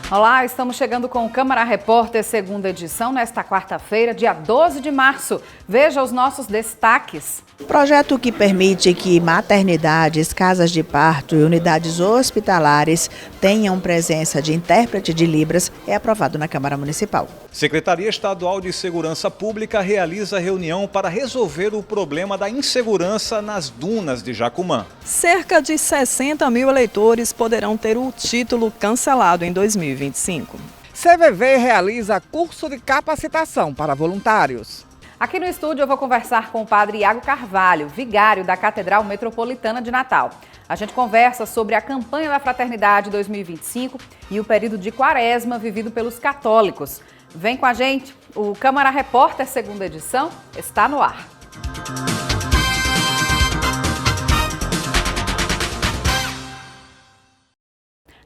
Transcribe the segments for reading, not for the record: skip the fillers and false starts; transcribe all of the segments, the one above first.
Olá, estamos chegando com o Câmara Repórter, segunda edição, nesta quarta-feira, dia 12 de março. Veja os nossos destaques. Projeto que permite que maternidades, casas de parto e unidades hospitalares tenham presença de intérprete de Libras é aprovado na Câmara Municipal. Secretaria Estadual de Segurança Pública realiza reunião para resolver o problema da insegurança nas dunas de Jacumã. Cerca de 60 mil eleitores poderão ter o título cancelado em 2025. CVV realiza curso de capacitação para voluntários. Aqui no estúdio eu vou conversar com o padre Iago Carvalho, vigário da Catedral Metropolitana de Natal. A gente conversa sobre a campanha da Fraternidade 2025 e o período de quaresma vivido pelos católicos. Vem com a gente, o Câmara Repórter, segunda edição, está no ar.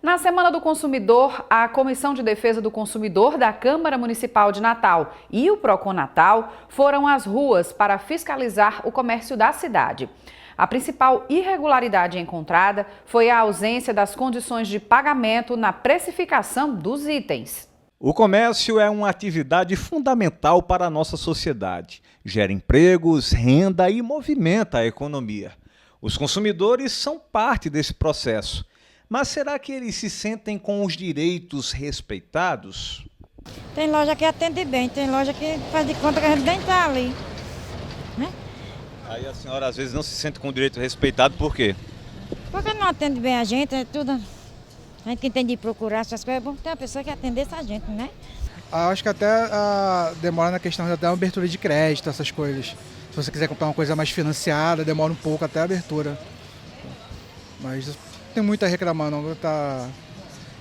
Na Semana do Consumidor, a Comissão de Defesa do Consumidor da Câmara Municipal de Natal e o Procon Natal foram às ruas para fiscalizar o comércio da cidade. A principal irregularidade encontrada foi a ausência das condições de pagamento na precificação dos itens. O comércio é uma atividade fundamental para a nossa sociedade. Gera empregos, renda e movimenta a economia. Os consumidores são parte desse processo. Mas será que eles se sentem com os direitos respeitados? Tem loja que atende bem, tem loja que faz de conta que a gente nem está ali, né? Aí a senhora às vezes não se sente com o direito respeitado, por quê? Porque não atende bem a gente, é tudo. A gente que tem de procurar essas coisas, é bom ter uma pessoa que atendesse a gente, né? Acho que até demora na questão da abertura de crédito, essas coisas. Se você quiser comprar uma coisa mais financiada, demora um pouco até a abertura. Mas tem muito a reclamar, não.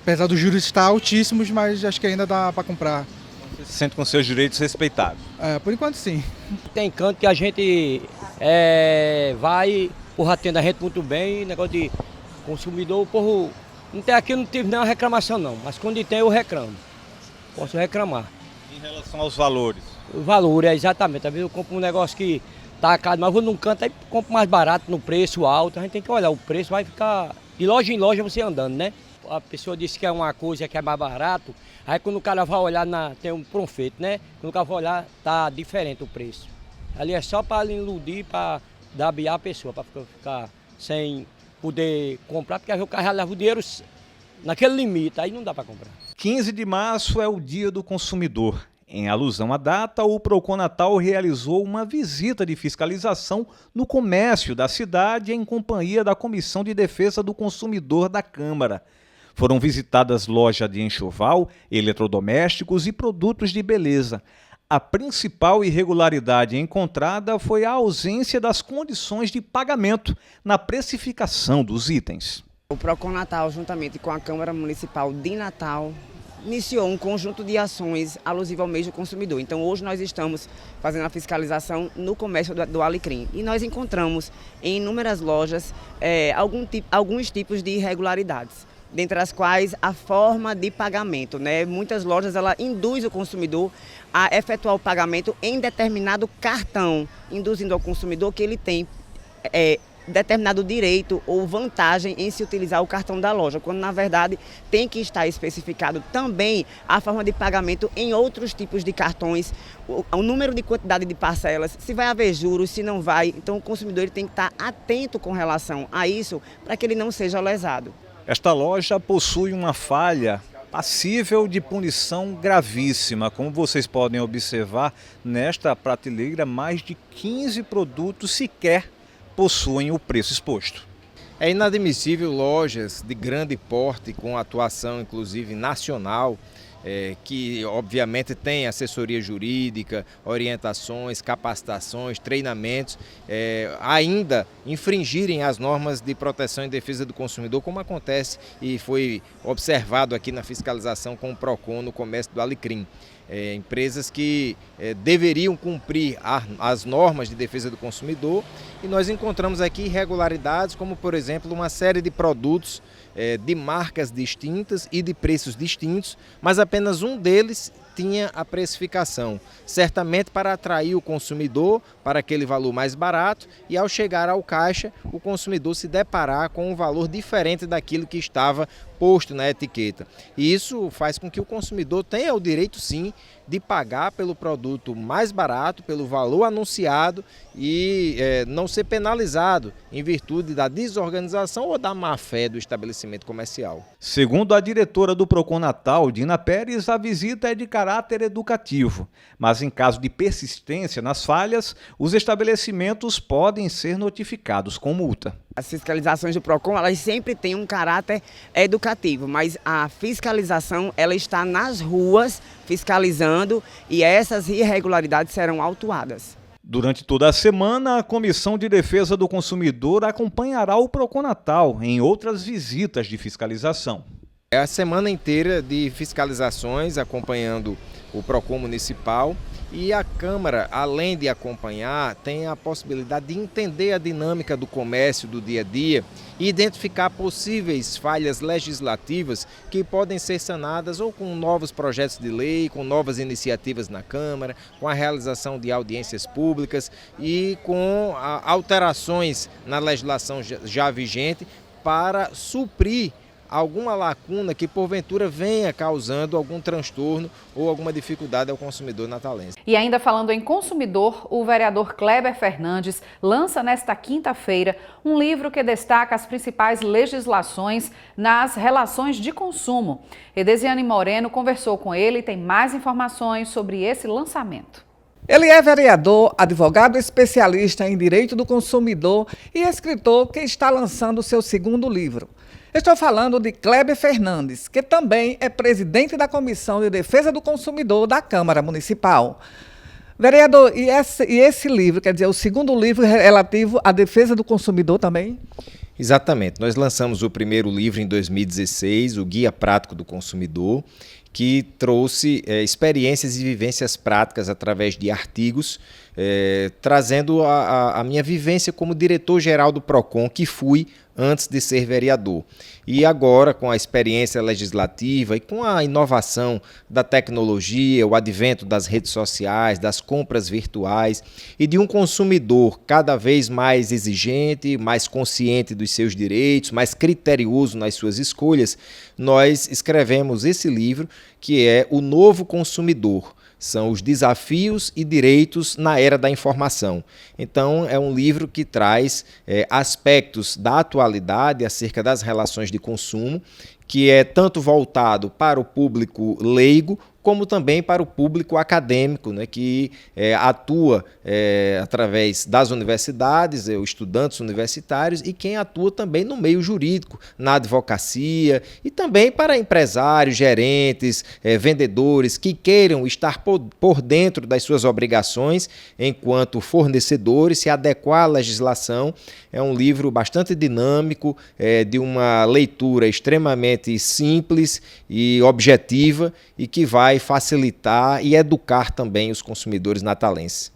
Apesar dos juros estar altíssimos, mas acho que ainda dá para comprar. Você se sente com seus direitos respeitados? Por enquanto sim. Tem canto que a gente vai, porra, atende a gente muito bem, negócio de consumidor, porra, aqui não tive nenhuma reclamação não, mas quando tem eu reclamo, posso reclamar. Em relação aos valores? O valor, exatamente, às vezes eu compro um negócio que tá caro, mas vou num canto aí compro mais barato, no preço alto, a gente tem que olhar, o preço vai ficar de loja em loja você andando, né? A pessoa disse que é uma coisa que é mais barato, aí quando o cara vai olhar, tem um profeito, né? Quando o cara vai olhar, tá diferente o preço. Ali é só para iludir, para dabiar a pessoa, para ficar sem poder comprar, porque aí o cara já leva o dinheiro naquele limite, aí não dá para comprar. 15 de março é o Dia do Consumidor. Em alusão à data, o Procon Natal realizou uma visita de fiscalização no comércio da cidade em companhia da Comissão de Defesa do Consumidor da Câmara. Foram visitadas lojas de enxoval, eletrodomésticos e produtos de beleza. A principal irregularidade encontrada foi a ausência das condições de pagamento na precificação dos itens. O Procon Natal, juntamente com a Câmara Municipal de Natal, iniciou um conjunto de ações alusivo ao mês do consumidor. Então hoje nós estamos fazendo a fiscalização no comércio do Alecrim e nós encontramos em inúmeras lojas alguns tipos de irregularidades, dentre as quais a forma de pagamento, né? Muitas lojas ela induz o consumidor a efetuar o pagamento em determinado cartão, induzindo ao consumidor que ele tem determinado direito ou vantagem em se utilizar o cartão da loja, quando na verdade tem que estar especificado também a forma de pagamento em outros tipos de cartões, o número de quantidade de parcelas, se vai haver juros, se não vai. Então o consumidor ele tem que estar atento com relação a isso para que ele não seja lesado. Esta loja possui uma falha passível de punição gravíssima. Como vocês podem observar, nesta prateleira mais de 15 produtos sequer possuem o preço exposto. É inadmissível lojas de grande porte, com atuação inclusive nacional, que obviamente tem assessoria jurídica, orientações, capacitações, treinamentos, ainda infringirem as normas de proteção e defesa do consumidor, como acontece e foi observado aqui na fiscalização com o Procon no comércio do Alecrim. Empresas que deveriam cumprir as normas de defesa do consumidor, e nós encontramos aqui irregularidades, como por exemplo uma série de produtos de marcas distintas e de preços distintos, mas apenas um deles tinha a precificação, certamente para atrair o consumidor para aquele valor mais barato e ao chegar ao caixa o consumidor se deparar com um valor diferente daquilo que estava posto na etiqueta. E isso faz com que o consumidor tenha o direito sim de pagar pelo produto mais barato, pelo valor anunciado e não ser penalizado em virtude da desorganização ou da má-fé do estabelecimento comercial. Segundo a diretora do Procon Natal, Dina Pérez, a visita é de caráter educativo, mas em caso de persistência nas falhas, os estabelecimentos podem ser notificados com multa. As fiscalizações do Procon, elas sempre têm um caráter educativo, mas a fiscalização, ela está nas ruas fiscalizando e essas irregularidades serão autuadas. Durante toda a semana, a Comissão de Defesa do Consumidor acompanhará o Procon Natal em outras visitas de fiscalização. É a semana inteira de fiscalizações acompanhando o Procon Municipal. E a Câmara, além de acompanhar, tem a possibilidade de entender a dinâmica do comércio do dia a dia e identificar possíveis falhas legislativas que podem ser sanadas ou com novos projetos de lei, com novas iniciativas na Câmara, com a realização de audiências públicas e com alterações na legislação já vigente para suprir alguma lacuna que porventura venha causando algum transtorno ou alguma dificuldade ao consumidor natalense. E ainda falando em consumidor, o vereador Kleber Fernandes lança nesta quinta-feira um livro que destaca as principais legislações nas relações de consumo. Edesiane Moreno conversou com ele e tem mais informações sobre esse lançamento. Ele é vereador, advogado especialista em direito do consumidor e escritor que está lançando seu segundo livro. Estou falando de Kleber Fernandes, que também é presidente da Comissão de Defesa do Consumidor da Câmara Municipal. Vereador, e esse livro, quer dizer, o segundo livro relativo à defesa do consumidor também? Exatamente. Nós lançamos o primeiro livro em 2016, o Guia Prático do Consumidor, que trouxe experiências e vivências práticas através de artigos, trazendo a minha vivência como diretor-geral do Procon, que fui antes de ser vereador. E agora, com a experiência legislativa e com a inovação da tecnologia, o advento das redes sociais, das compras virtuais e de um consumidor cada vez mais exigente, mais consciente dos seus direitos, mais criterioso nas suas escolhas, nós escrevemos esse livro que é O Novo Consumidor. São os desafios e direitos na era da informação. Então, é um livro que traz aspectos da atualidade acerca das relações de consumo, que é tanto voltado para o público leigo, como também para o público acadêmico, né, que atua através das universidades, estudantes universitários e quem atua também no meio jurídico, na advocacia e também para empresários, gerentes, vendedores que queiram estar por dentro das suas obrigações enquanto fornecedores, se adequar à legislação. É um livro bastante dinâmico, de uma leitura extremamente simples e objetiva e que vai facilitar e educar também os consumidores natalenses.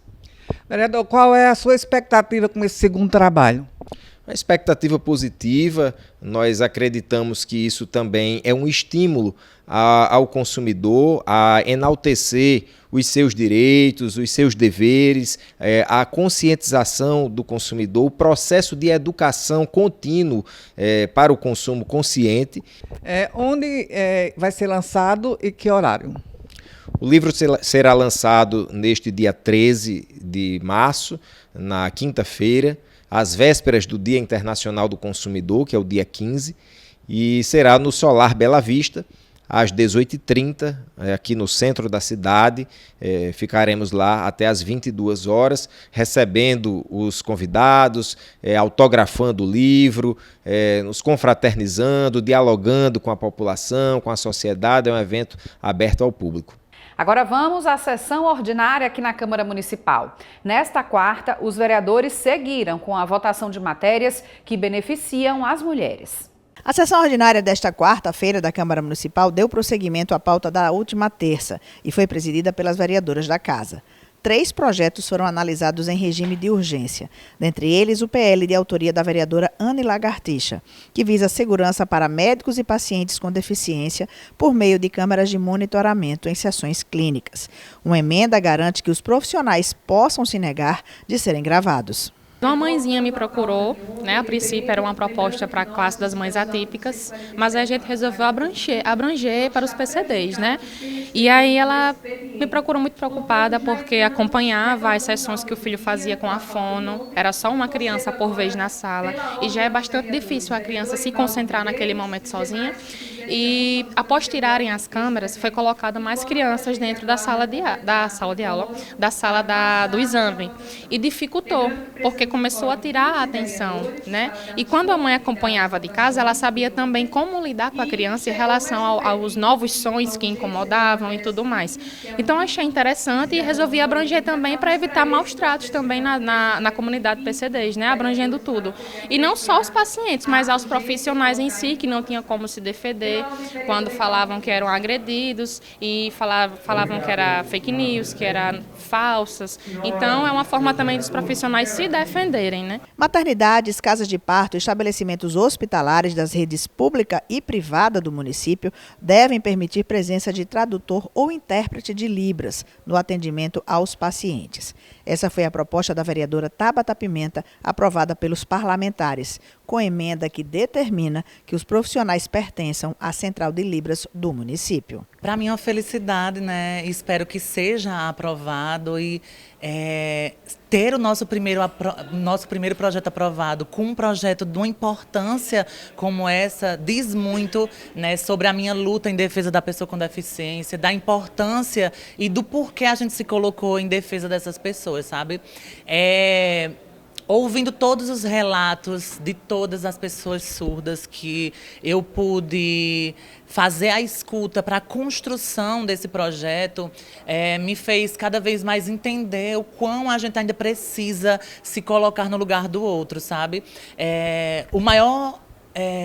Vereador, qual é a sua expectativa com esse segundo trabalho? Uma expectativa positiva, nós acreditamos que isso também é um estímulo ao consumidor a enaltecer os seus direitos, os seus deveres, a conscientização do consumidor, o processo de educação contínuo para o consumo consciente. Onde vai ser lançado e que horário? O livro será lançado neste dia 13 de março, na quinta-feira, às vésperas do Dia Internacional do Consumidor, que é o dia 15, e será no Solar Bela Vista, às 18h30, aqui no centro da cidade. Ficaremos lá até às 22 horas, recebendo os convidados, autografando o livro, nos confraternizando, dialogando com a população, com a sociedade. É um evento aberto ao público. Agora vamos à sessão ordinária aqui na Câmara Municipal. Nesta quarta, os vereadores seguiram com a votação de matérias que beneficiam as mulheres. A sessão ordinária desta quarta-feira da Câmara Municipal deu prosseguimento à pauta da última terça e foi presidida pelas vereadoras da Casa. 3 projetos foram analisados em regime de urgência. Dentre eles, o PL de autoria da vereadora Anne Lagartixa, que visa segurança para médicos e pacientes com deficiência por meio de câmeras de monitoramento em sessões clínicas. Uma emenda garante que os profissionais possam se negar de serem gravados. Uma mãezinha me procurou, né? A princípio era uma proposta para a classe das mães atípicas, mas a gente resolveu abranger para os PCDs, né? E aí ela me procurou muito preocupada porque acompanhava as sessões que o filho fazia com a fono, era só uma criança por vez na sala e já é bastante difícil a criança se concentrar naquele momento sozinha. E após tirarem as câmeras, foi colocada mais crianças dentro da sala do exame e dificultou, porque começou a tirar a atenção, né? E quando a mãe acompanhava de casa, ela sabia também como lidar com a criança em relação aos novos sons que incomodavam e tudo mais. Então achei interessante e resolvi abranger também para evitar maus tratos também na comunidade PCDs, né? Abrangendo tudo. E não só os pacientes, mas aos profissionais em si, que não tinham como se defender quando falavam que eram agredidos e falavam que era fake news, que eram falsas. Então é uma forma também dos profissionais se defenderem, né? Maternidades, casas de parto e estabelecimentos hospitalares das redes pública e privada do município devem permitir presença de tradutor ou intérprete de Libras no atendimento aos pacientes. Essa foi a proposta da vereadora Tabata Pimenta, aprovada pelos parlamentares, com emenda que determina que os profissionais pertençam à Central de Libras do município. Para mim é uma felicidade, né? Espero que seja aprovado e ter o nosso primeiro projeto aprovado com um projeto de uma importância como essa diz muito, né, sobre a minha luta em defesa da pessoa com deficiência, da importância e do porquê a gente se colocou em defesa dessas pessoas, sabe? Ouvindo todos os relatos de todas as pessoas surdas que eu pude fazer a escuta para a construção desse projeto, me fez cada vez mais entender o quão a gente ainda precisa se colocar no lugar do outro, sabe? O maior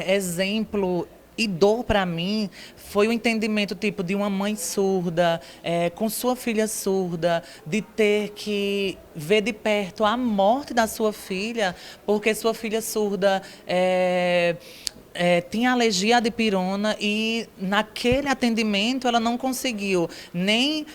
exemplo e dor para mim foi o entendimento tipo de uma mãe surda, com sua filha surda, de ter que ver de perto a morte da sua filha, porque sua filha surda tinha alergia à dipirona e naquele atendimento ela não conseguiu nem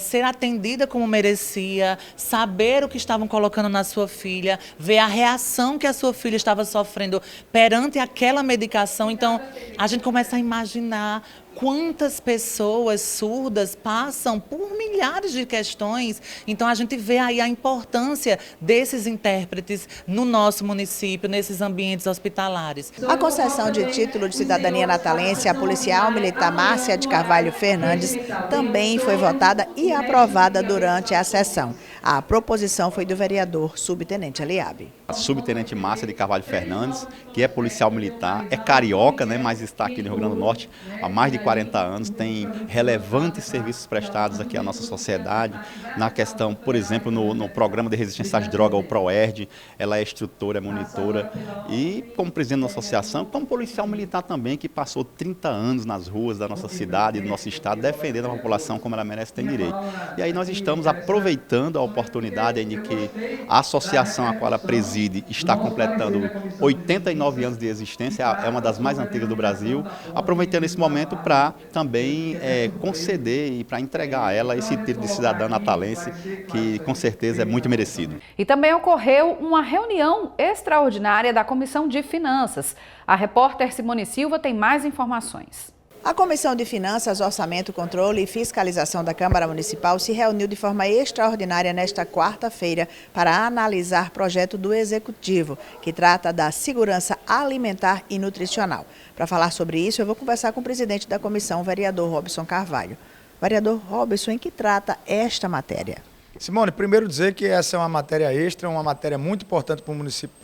ser atendida como merecia, saber o que estavam colocando na sua filha, ver a reação que a sua filha estava sofrendo perante aquela medicação. Então a gente começa a imaginar quantas pessoas surdas passam por milhares de questões. Então a gente vê aí a importância desses intérpretes no nosso município, nesses ambientes hospitalares. A concessão de título de cidadania natalense à policial militar Márcia de Carvalho Fernandes também foi votada e aprovada durante a sessão. A proposição foi do vereador subtenente Eliabe. A subtenente Márcia de Carvalho Fernandes, que é policial militar, é carioca, né, mas está aqui no Rio Grande do Norte há mais de 40 anos, tem relevantes serviços prestados aqui à nossa sociedade, na questão, por exemplo, no programa de resistência às drogas, o PROERD, ela é instrutora, é monitora, e como presidente da associação, como policial militar também, que passou 30 anos nas ruas da nossa cidade e do nosso estado, defendendo a população como ela merece ter direito. E aí nós estamos aproveitando a oportunidade de que a associação a qual ela preside está completando 89 anos de existência, é uma das mais antigas do Brasil, aproveitando esse momento para também conceder e para entregar a ela esse título de cidadã natalense, que com certeza é muito merecido. E também ocorreu uma reunião extraordinária da Comissão de Finanças. A repórter Simone Silva tem mais informações. A Comissão de Finanças, Orçamento, Controle e Fiscalização da Câmara Municipal se reuniu de forma extraordinária nesta quarta-feira para analisar projeto do Executivo, que trata da segurança alimentar e nutricional. Para falar sobre isso, eu vou conversar com o presidente da comissão, o vereador Robson Carvalho. Vereador Robson, em que trata esta matéria? Simone, primeiro dizer que essa é uma matéria extra, uma matéria muito importante para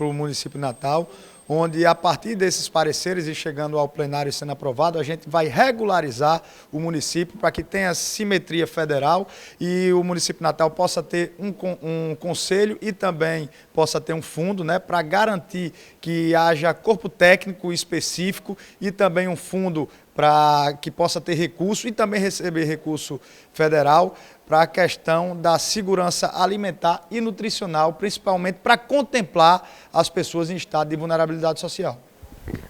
o município de Natal, onde a partir desses pareceres e chegando ao plenário e sendo aprovado, a gente vai regularizar o município para que tenha simetria federal e o município de Natal possa ter um conselho e também possa ter um fundo, né, para garantir que haja corpo técnico específico e também um fundo para que possa ter recurso e também receber recurso federal para a questão da segurança alimentar e nutricional, principalmente para contemplar as pessoas em estado de vulnerabilidade social.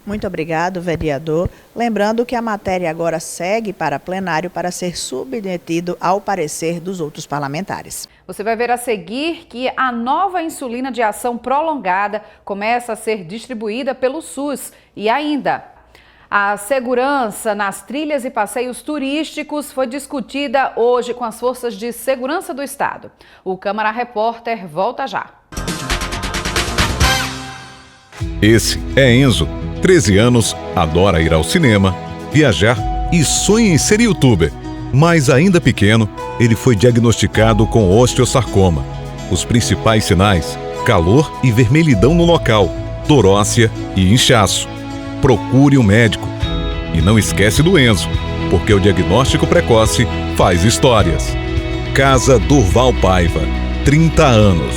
Muito obrigado, vereador. Lembrando que a matéria agora segue para plenário para ser submetido ao parecer dos outros parlamentares. Você vai ver a seguir que a nova insulina de ação prolongada começa a ser distribuída pelo SUS e ainda a segurança nas trilhas e passeios turísticos foi discutida hoje com as forças de segurança do estado. O Câmara Repórter volta já. Esse é Enzo, 13 anos, adora ir ao cinema, viajar e sonha em ser youtuber. Mas ainda pequeno, ele foi diagnosticado com osteosarcoma. Os principais sinais: calor e vermelhidão no local, dor óssea e inchaço. Procure um médico. E não esquece do Enzo, porque o diagnóstico precoce faz histórias. Casa Durval Paiva, 30 anos.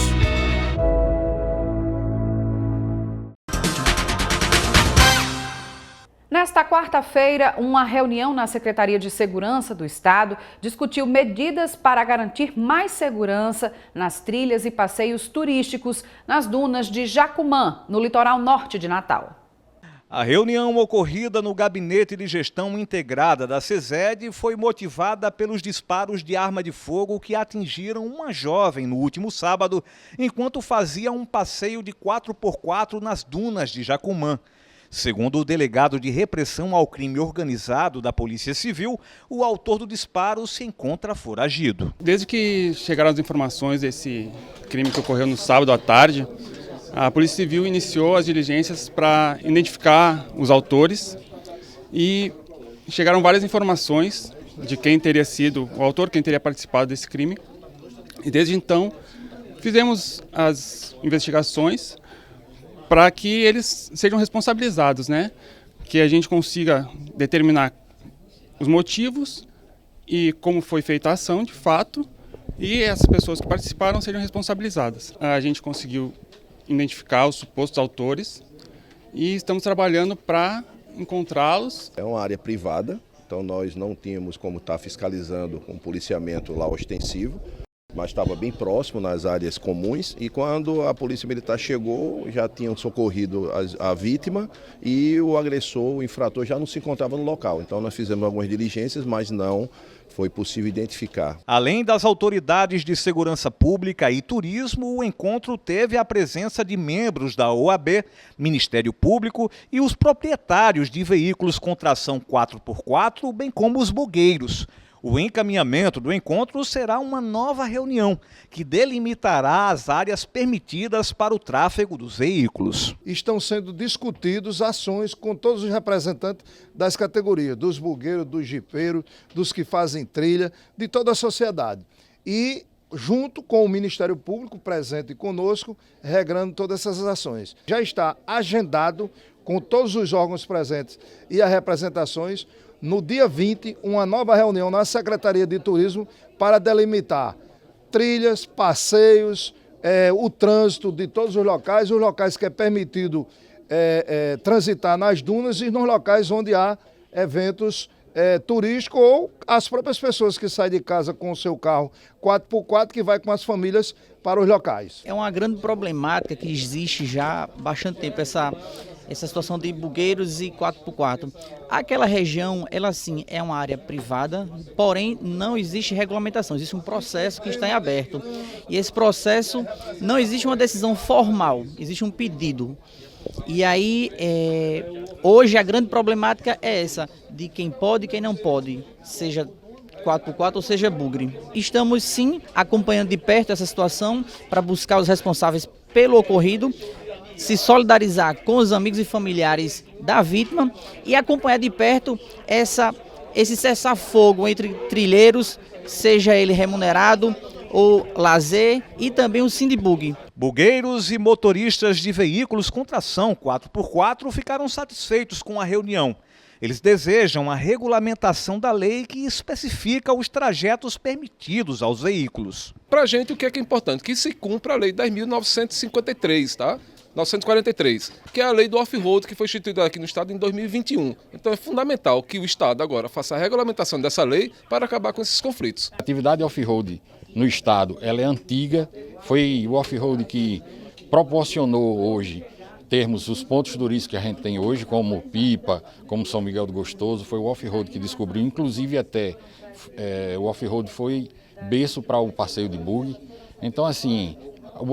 Nesta quarta-feira, uma reunião na Secretaria de Segurança do Estado discutiu medidas para garantir mais segurança nas trilhas e passeios turísticos nas dunas de Jacumã, no litoral norte de Natal. A reunião ocorrida no Gabinete de Gestão Integrada da SESED foi motivada pelos disparos de arma de fogo que atingiram uma jovem no último sábado, enquanto fazia um passeio de 4x4 nas dunas de Jacumã. Segundo o delegado de repressão ao crime organizado da Polícia Civil, o autor do disparo se encontra foragido. Desde que chegaram as informações desse crime que ocorreu no sábado à tarde, a Polícia Civil iniciou as diligências para identificar os autores e chegaram várias informações de quem teria sido o autor, quem teria participado desse crime. E desde então fizemos as investigações para que eles sejam responsabilizados, né? Que a gente consiga determinar os motivos e como foi feita a ação de fato e essas pessoas que participaram sejam responsabilizadas. A gente conseguiu identificar os supostos autores e estamos trabalhando para encontrá-los. É uma área privada, então nós não tínhamos como estar fiscalizando com policiamento lá ostensivo, mas estava bem próximo nas áreas comuns e quando a Polícia Militar chegou já tinham socorrido a vítima e o agressor, o infrator já não se encontrava no local. Então nós fizemos algumas diligências, mas não foi possível identificar. Além das autoridades de segurança pública e turismo, o encontro teve a presença de membros da OAB, Ministério Público e os proprietários de veículos com tração 4x4, bem como os bugueiros. O encaminhamento do encontro será uma nova reunião que delimitará as áreas permitidas para o tráfego dos veículos. Estão sendo discutidos ações com todos os representantes das categorias, dos bugueiros, dos jipeiros, dos que fazem trilha, de toda a sociedade. E junto com o Ministério Público presente conosco, regrando todas essas ações. Já está agendado com todos os órgãos presentes e as representações, no dia 20, uma nova reunião na Secretaria de Turismo para delimitar trilhas, passeios, o trânsito de todos os locais que é permitido transitar nas dunas e nos locais onde há eventos turísticos ou as próprias pessoas que saem de casa com o seu carro 4x4 que vai com as famílias para os locais. É uma grande problemática que existe já há bastante tempo, essa situação de bugueiros e 4x4. Aquela região, ela sim é uma área privada, porém não existe regulamentação, existe um processo que está em aberto. E esse processo não existe uma decisão formal, existe um pedido. E aí, hoje a grande problemática é essa, de quem pode e quem não pode, seja 4x4 ou seja bugre. Estamos sim acompanhando de perto essa situação para buscar os responsáveis pelo ocorrido, se solidarizar com os amigos e familiares da vítima e acompanhar de perto esse cessar-fogo entre trilheiros, seja ele remunerado ou lazer, e também o Sindibug. Bugueiros e motoristas de veículos com tração 4x4 ficaram satisfeitos com a reunião. Eles desejam a regulamentação da lei que especifica os trajetos permitidos aos veículos. Para a gente, o que é importante? Que se cumpra a lei 10.953, tá? 943, que é a lei do off-road que foi instituída aqui no Estado em 2021. Então é fundamental que o Estado agora faça a regulamentação dessa lei para acabar com esses conflitos. A atividade off-road no Estado ela é antiga, foi o off-road que proporcionou hoje termos os pontos turísticos que a gente tem hoje, como Pipa, como São Miguel do Gostoso, foi o off-road que descobriu, inclusive até o off-road foi berço para o passeio de buggy. Então, assim,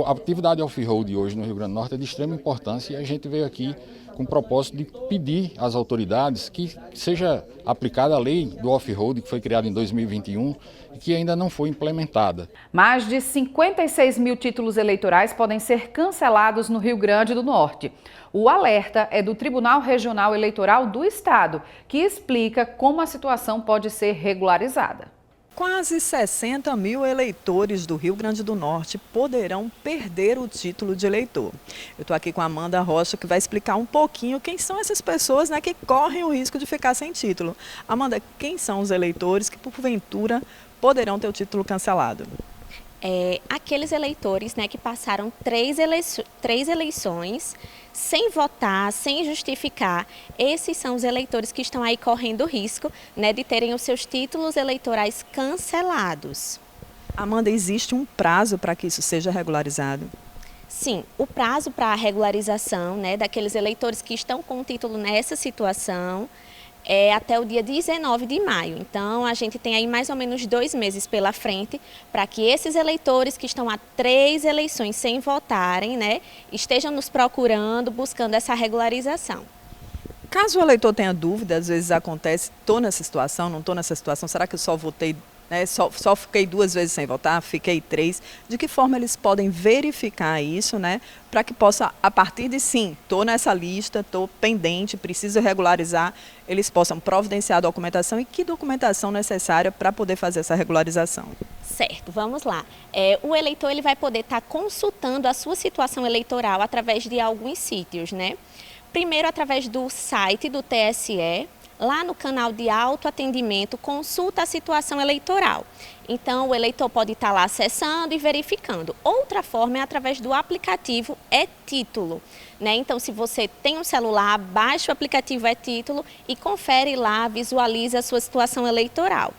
a atividade off-road hoje no Rio Grande do Norte é de extrema importância e a gente veio aqui com o propósito de pedir às autoridades que seja aplicada a lei do off-road, que foi criada em 2021 e que ainda não foi implementada. Mais de 56 mil títulos eleitorais podem ser cancelados no Rio Grande do Norte. O alerta é do Tribunal Regional Eleitoral do Estado, que explica como a situação pode ser regularizada. Quase 60 mil eleitores do Rio Grande do Norte poderão perder o título de eleitor. Eu estou aqui com a Amanda Rocha, que vai explicar um pouquinho quem são essas pessoas, né, que correm o risco de ficar sem título. Amanda, quem são os eleitores que, porventura, poderão ter o título cancelado? Aqueles eleitores, né, que passaram três eleições sem votar, sem justificar. Esses são os eleitores que estão aí correndo o risco, né, de terem os seus títulos eleitorais cancelados. Amanda, existe um prazo para que isso seja regularizado? Sim, o prazo para a regularização, né, daqueles eleitores que estão com o título nessa situação é até o dia 19 de maio. Então, a gente tem aí mais ou menos 2 meses pela frente para que esses eleitores que estão há 3 eleições sem votarem, né, estejam nos procurando, buscando essa regularização. Caso o eleitor tenha dúvida, às vezes acontece, estou nessa situação, não estou nessa situação, será que eu só votei, né, só fiquei 2 vezes sem votar, fiquei 3? De que forma eles podem verificar isso, né, para que possa, a partir de sim, estou nessa lista, estou pendente, preciso regularizar, eles possam providenciar a documentação e que documentação necessária para poder fazer essa regularização? Certo, vamos lá. O eleitor ele vai poder estar consultando a sua situação eleitoral através de alguns sítios, né? Primeiro, através do site do TSE, lá no canal de autoatendimento, consulta a situação eleitoral. Então, o eleitor pode estar lá acessando e verificando. Outra forma é através do aplicativo e-Título, né? Então, se você tem um celular, baixa o aplicativo e-Título e confere lá, visualiza a sua situação eleitoral.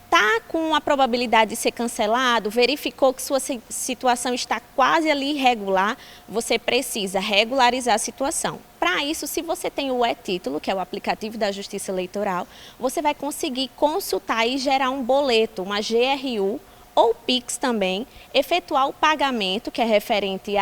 Está com a probabilidade de ser cancelado, verificou que sua situação está quase ali irregular, você precisa regularizar a situação. Para isso, se você tem o e-Título, que é o aplicativo da Justiça Eleitoral, você vai conseguir consultar e gerar um boleto, uma GRU ou Pix também, efetuar o pagamento, que é referente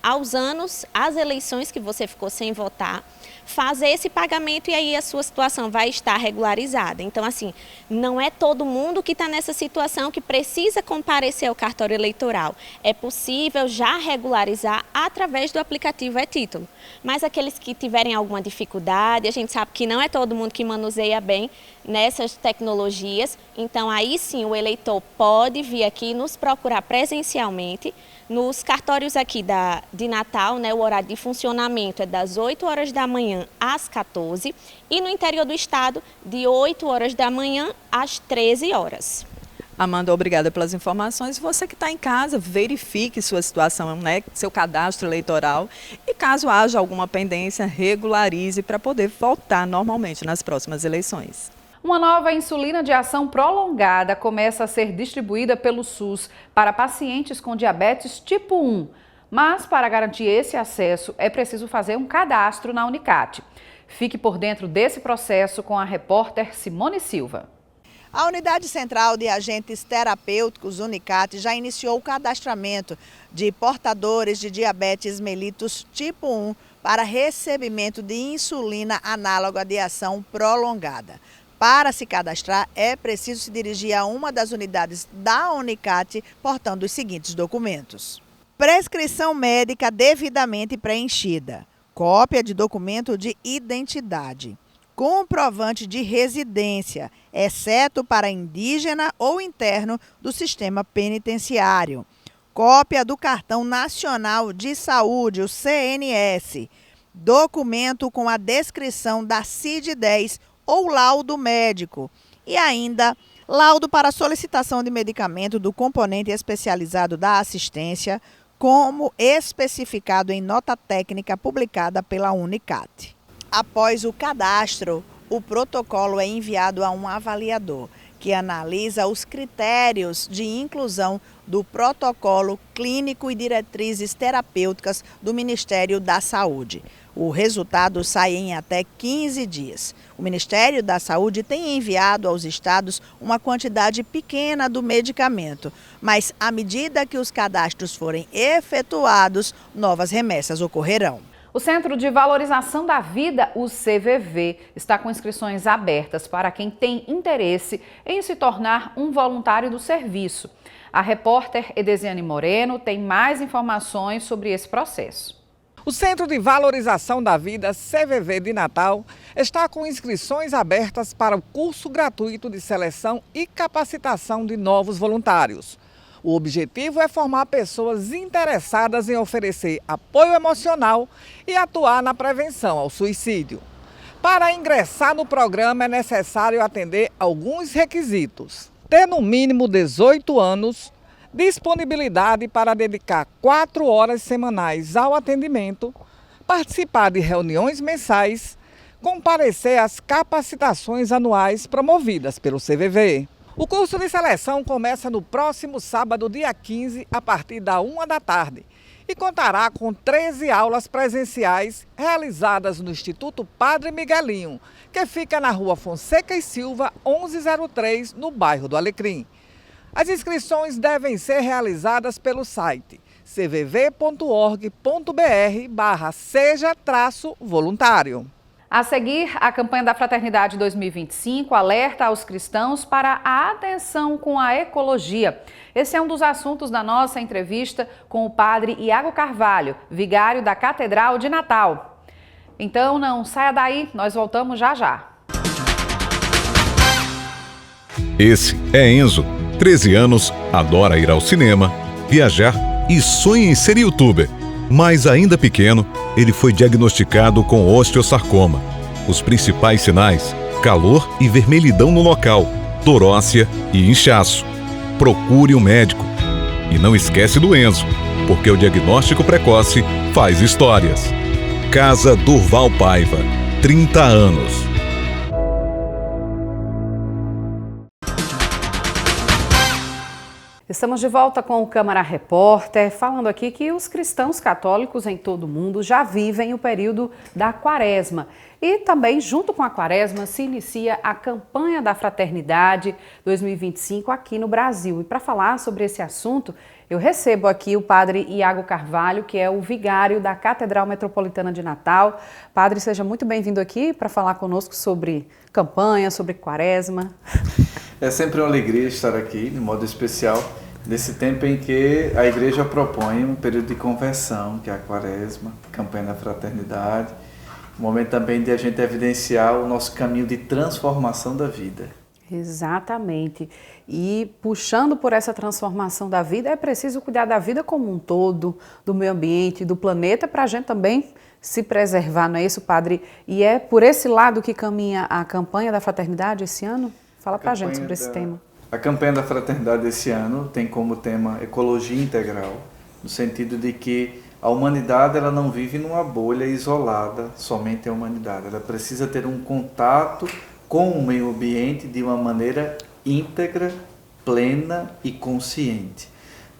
aos anos, às eleições que você ficou sem votar, fazer esse pagamento e aí a sua situação vai estar regularizada. Então, assim, não é todo mundo que está nessa situação que precisa comparecer ao cartório eleitoral. É possível já regularizar através do aplicativo e-Título. Mas aqueles que tiverem alguma dificuldade, a gente sabe que não é todo mundo que manuseia bem nessas tecnologias, então aí sim o eleitor pode vir aqui nos procurar presencialmente. Nos cartórios aqui de Natal, né, o horário de funcionamento é das 8 horas da manhã às 14 e no interior do estado de 8 horas da manhã às 13 horas. Amanda, obrigada pelas informações. Você que está em casa, verifique sua situação, né, seu cadastro eleitoral e caso haja alguma pendência, regularize para poder votar normalmente nas próximas eleições. Uma nova insulina de ação prolongada começa a ser distribuída pelo SUS para pacientes com diabetes tipo 1. Mas, para garantir esse acesso, é preciso fazer um cadastro na Unicate. Fique por dentro desse processo com a repórter Simone Silva. A Unidade Central de Agentes Terapêuticos Unicate já iniciou o cadastramento de portadores de diabetes mellitus tipo 1 para recebimento de insulina análoga de ação prolongada. Para se cadastrar, é preciso se dirigir a uma das unidades da Unicate portando os seguintes documentos: prescrição médica devidamente preenchida, cópia de documento de identidade, comprovante de residência, exceto para indígena ou interno do sistema penitenciário, cópia do Cartão Nacional de Saúde, o CNS, documento com a descrição da CID-10 ou laudo médico e ainda laudo para solicitação de medicamento do componente especializado da assistência, como especificado em nota técnica publicada pela Unicat. Após o cadastro, o protocolo é enviado a um avaliador, que analisa os critérios de inclusão do protocolo clínico e diretrizes terapêuticas do Ministério da Saúde. O resultado sai em até 15 dias. O Ministério da Saúde tem enviado aos estados uma quantidade pequena do medicamento, mas à medida que os cadastros forem efetuados, novas remessas ocorrerão. O Centro de Valorização da Vida, o CVV, está com inscrições abertas para quem tem interesse em se tornar um voluntário do serviço. A repórter Edesiane Moreno tem mais informações sobre esse processo. O Centro de Valorização da Vida, CVV de Natal, está com inscrições abertas para o curso gratuito de seleção e capacitação de novos voluntários. O objetivo é formar pessoas interessadas em oferecer apoio emocional e atuar na prevenção ao suicídio. Para ingressar no programa é necessário atender alguns requisitos: ter no mínimo 18 anos, disponibilidade para dedicar 4 horas semanais ao atendimento, participar de reuniões mensais, comparecer às capacitações anuais promovidas pelo CVV. O curso de seleção começa no próximo sábado, dia 15, a partir da 1h da tarde e contará com 13 aulas presenciais realizadas no Instituto Padre Miguelinho, que fica na Rua Fonseca e Silva, 1103, no bairro do Alecrim. As inscrições devem ser realizadas pelo site cvv.org.br/seja-voluntário. A seguir, a campanha da Fraternidade 2025 alerta aos cristãos para a atenção com a ecologia. Esse é um dos assuntos da nossa entrevista com o padre Iago Carvalho, vigário da Catedral de Natal. Então não saia daí, nós voltamos já já. Esse é Enzo, 13 anos, adora ir ao cinema, viajar e sonha em ser youtuber. Mas ainda pequeno, ele foi diagnosticado com osteosarcoma. Os principais sinais: calor e vermelhidão no local, torócia e inchaço. Procure um médico. E não esquece do Enzo, porque o diagnóstico precoce faz histórias. Casa Durval Paiva, 30 anos. Estamos de volta com o Câmara Repórter, falando aqui que os cristãos católicos em todo o mundo já vivem o período da Quaresma. E também, junto com a Quaresma, se inicia a campanha da Fraternidade 2025 aqui no Brasil. E para falar sobre esse assunto, eu recebo aqui o padre Iago Carvalho, que é o vigário da Catedral Metropolitana de Natal. Padre, seja muito bem-vindo aqui para falar conosco sobre campanha, sobre Quaresma. É sempre uma alegria estar aqui, de modo especial, nesse tempo em que a Igreja propõe um período de conversão, que é a Quaresma, campanha da Fraternidade, um momento também de a gente evidenciar o nosso caminho de transformação da vida. Exatamente. E puxando por essa transformação da vida, é preciso cuidar da vida como um todo, do meio ambiente, do planeta, para a gente também se preservar, não é isso, padre? E é por esse lado que caminha a campanha da Fraternidade esse ano? Fala pra gente sobre esse tema. A campanha da Fraternidade desse ano tem como tema ecologia integral, no sentido de que a humanidade ela não vive numa bolha isolada, somente a humanidade. Ela precisa ter um contato com o meio ambiente de uma maneira íntegra, plena e consciente.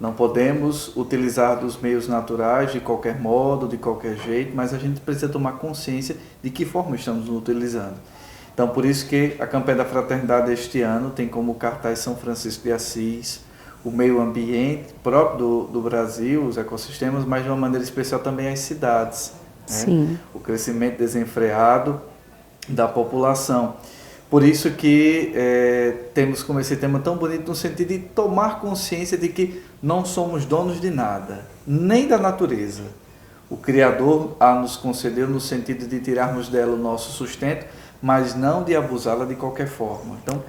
Não podemos utilizar dos meios naturais de qualquer modo, de qualquer jeito, mas a gente precisa tomar consciência de que forma estamos utilizando. Então, por isso que a campanha da Fraternidade este ano tem como cartaz São Francisco de Assis, o meio ambiente próprio do Brasil, os ecossistemas, mas de uma maneira especial também as cidades. Né? O crescimento desenfreado da população. Por isso que temos como esse tema tão bonito no sentido de tomar consciência de que não somos donos de nada, nem da natureza. O Criador a nos concedeu no sentido de tirarmos dela o nosso sustento, mas não de abusá-la de qualquer forma. Então,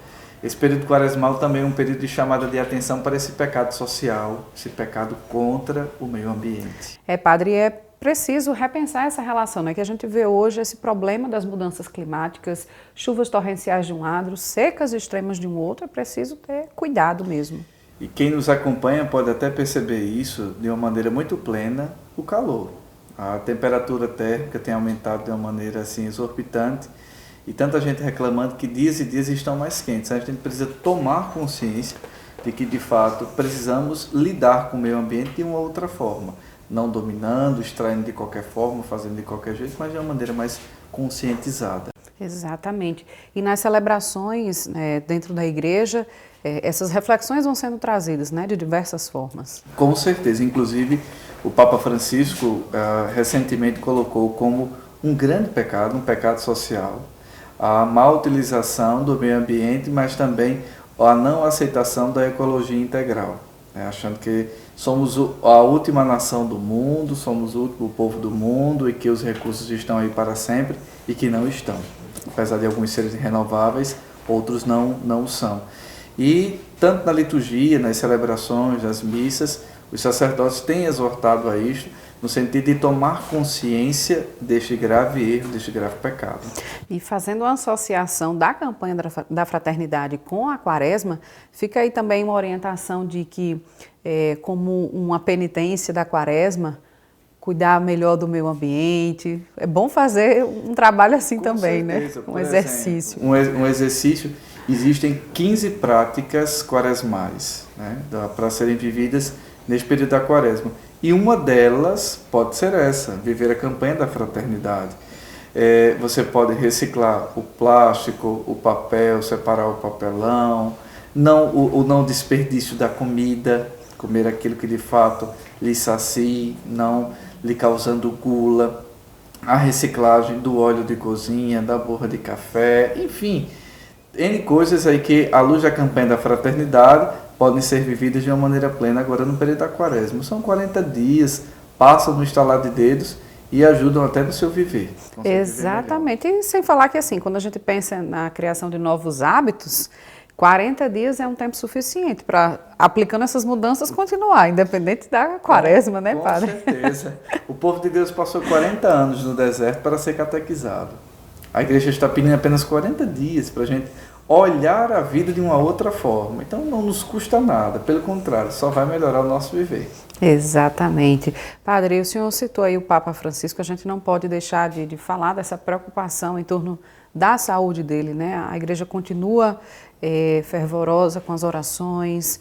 esse período quaresmal também é um período de chamada de atenção para esse pecado social, esse pecado contra o meio ambiente. Padre, é preciso repensar essa relação, né? Que a gente vê hoje esse problema das mudanças climáticas, chuvas torrenciais de um lado, secas extremas de um outro, é preciso ter cuidado mesmo. E quem nos acompanha pode até perceber isso de uma maneira muito plena, o calor. A temperatura térmica tem aumentado de uma maneira assim exorbitante e tanta gente reclamando que dias e dias estão mais quentes. A gente precisa tomar consciência de que, de fato, precisamos lidar com o meio ambiente de uma outra forma. Não dominando, extraindo de qualquer forma, fazendo de qualquer jeito, mas de uma maneira mais conscientizada. Exatamente. E nas celebrações dentro da igreja, essas reflexões vão sendo trazidas, né, de diversas formas. Com certeza. Inclusive, o Papa Francisco recentemente colocou como um grande pecado, um pecado social, a má utilização do meio ambiente, mas também a não aceitação da ecologia integral, né, achando que somos a última nação do mundo, somos o último povo do mundo e que os recursos estão aí para sempre e que não estão. Apesar de alguns serem renováveis, outros não são. E tanto na liturgia, nas celebrações, nas missas, os sacerdotes têm exortado a isto, no sentido de tomar consciência deste grave erro, deste grave pecado. E fazendo uma associação da campanha da fraternidade com a Quaresma, fica aí também uma orientação de que, como uma penitência da Quaresma, cuidar melhor do meio ambiente. É bom fazer um trabalho assim com também, certeza, né? Um exercício. Um exercício. Existem 15 práticas quaresmais, né, para serem vividas neste período da Quaresma. E uma delas pode ser essa, viver a campanha da fraternidade. Você pode reciclar o plástico, o papel, separar o papelão, o não desperdício da comida, comer aquilo que de fato lhe sacie, não lhe causando gula, a reciclagem do óleo de cozinha, da borra de café, enfim, N coisas aí que, à luz da campanha da fraternidade, podem ser vividas de uma maneira plena agora no período da Quaresma. São 40 dias, passam no estalar de dedos e ajudam até no seu viver. Exatamente. E sem falar que assim, quando a gente pensa na criação de novos hábitos, 40 dias é um tempo suficiente para, aplicando essas mudanças, continuar, independente da Quaresma, né, Padre? Com certeza. O povo de Deus passou 40 anos no deserto para ser catequizado. A igreja está pedindo apenas 40 dias para a gente olhar a vida de uma outra forma. Então não nos custa nada, pelo contrário, só vai melhorar o nosso viver. Exatamente. Padre, o senhor citou aí o Papa Francisco, a gente não pode deixar de falar dessa preocupação em torno da saúde dele, né? A igreja continua fervorosa com as orações,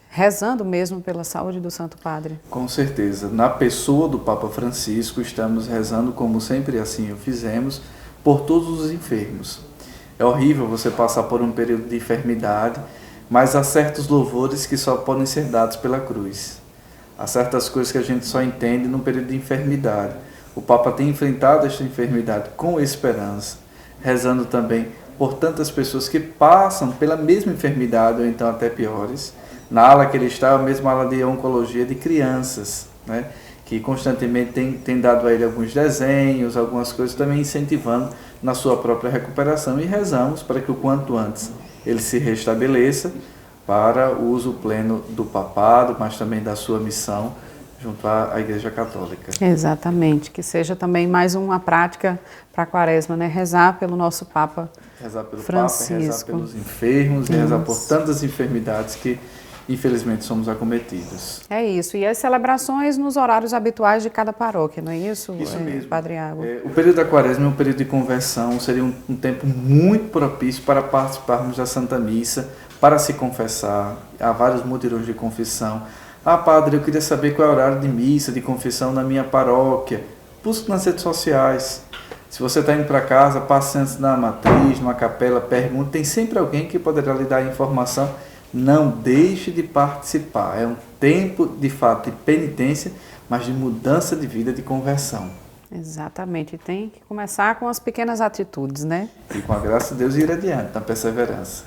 rezando mesmo pela saúde do Santo Padre. Com certeza. Na pessoa do Papa Francisco, estamos rezando, como sempre assim o fizemos, por todos os enfermos. É horrível você passar por um período de enfermidade, mas há certos louvores que só podem ser dados pela cruz. Há certas coisas que a gente só entende num período de enfermidade. O Papa tem enfrentado esta enfermidade com esperança, rezando também por tantas pessoas que passam pela mesma enfermidade, ou então até piores. Na ala que ele está, é a mesma ala de oncologia de crianças, né? Que constantemente tem dado a ele alguns desenhos, algumas coisas, também incentivando na sua própria recuperação, e rezamos para que o quanto antes ele se restabeleça para o uso pleno do papado, mas também da sua missão junto à Igreja Católica. Exatamente, que seja também mais uma prática para a Quaresma, né? Rezar pelo nosso Papa rezar pelo Francisco. Papa, rezar pelos enfermos, e rezar por tantas enfermidades que infelizmente somos acometidos. É isso, e as celebrações nos horários habituais de cada paróquia, não é isso, Isso mesmo. Padre Iago? O período da Quaresma é um período de conversão, seria um tempo muito propício para participarmos da Santa Missa, para se confessar. Há vários mutirões de confissão. Padre, eu queria saber qual é o horário de missa, de confissão na minha paróquia. Busque nas redes sociais. Se você está indo para casa, passe antes na matriz, numa capela, pergunte. Tem sempre alguém que poderá lhe dar a informação. Não deixe de participar. É um tempo, de fato, de penitência, mas de mudança de vida, de conversão. Exatamente. Tem que começar com as pequenas atitudes, né? E com a graça de Deus ir adiante, na perseverança.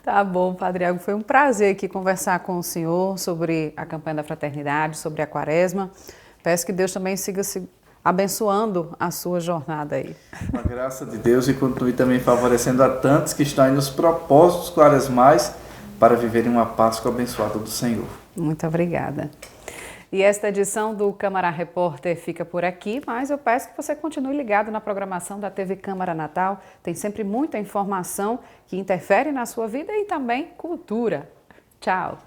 Tá bom, Padre Iago. Foi um prazer aqui conversar com o senhor sobre a campanha da fraternidade, sobre a Quaresma. Peço que Deus também siga abençoando a sua jornada aí. Com a graça de Deus, e continue também favorecendo a tantos que estão aí nos propósitos quaresmais para viverem uma Páscoa abençoada do Senhor. Muito obrigada. E esta edição do Câmara Repórter fica por aqui, mas eu peço que você continue ligado na programação da TV Câmara Natal. Tem sempre muita informação que interfere na sua vida e também cultura. Tchau!